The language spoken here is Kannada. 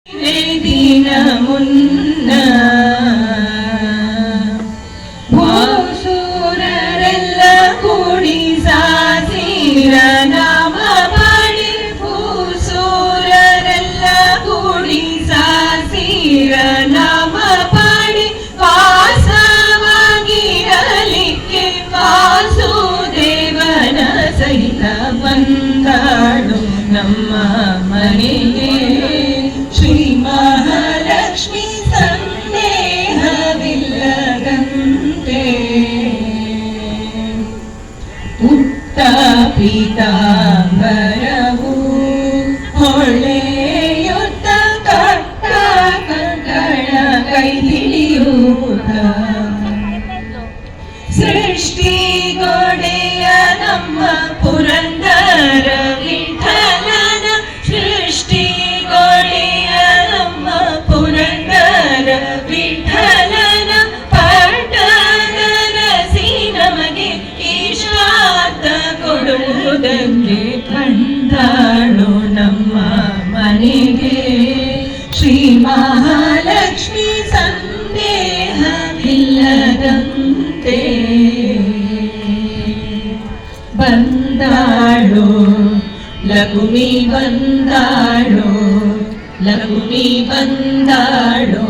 ದಿನ ಮುನ್ನ ಭೂಸೂರರೆಲ್ಲ ಕೂಡಿ ಸಾಸಿರ ನಾಮ ಪಾಡಿ ಭೂಸೂರರೆಲ್ಲ ಕೂಡಿ ಸಾಸಿರ ನಾಮ ಪಾಡಿ ವಾಸವಾಗಿರಲಿಕ್ಕೆ ವಾಸುದೇವನ ಸಹಿತ ಬಂದಾಳು ನಮ್ಮ ಮನೆಗೆ ಶ್ರೀ ಮಹಾಲಕ್ಷ್ಮಿ ಸಂದೇಹವಿಲ್ಲದಂತೆ ಉತ್ತ ಪೀತಾಂಬರವು ಹೊಳೆಯುತ್ತ ಕಟ್ಟ ಕಂಕಣ ಕೈ ಹಿಡಿಯುತ್ತ ಸೃಷ್ಟಿಗೊಡೆಯ ನಮ್ಮ ಪುರಂದರ ವಿಠಲನ ಸೃಷ್ಟಿಗೊಡೆಯ ನಮ್ಮ ಪುರಂದರ ವಿಠಲನ ಪಟ್ಟದರಸಿ ನಮಗೆ ಈಶಾತ ಕೊಡುವುದಕ್ಕೆ ಬಂದಾಳು ನಮ್ಮ ಮನೆಗೆ ಶ್ರೀ ಮಹಾಲಕ್ಷ್ಮಿ ಸಂದೇಹವಿಲ್ಲದಂತೆ ಬಂದಾಳು ಲಕ್ಷ್ಮಿ ಬಂದಾಳು ಲಕ್ಷ್ಮಿ ಬಂದಾಳು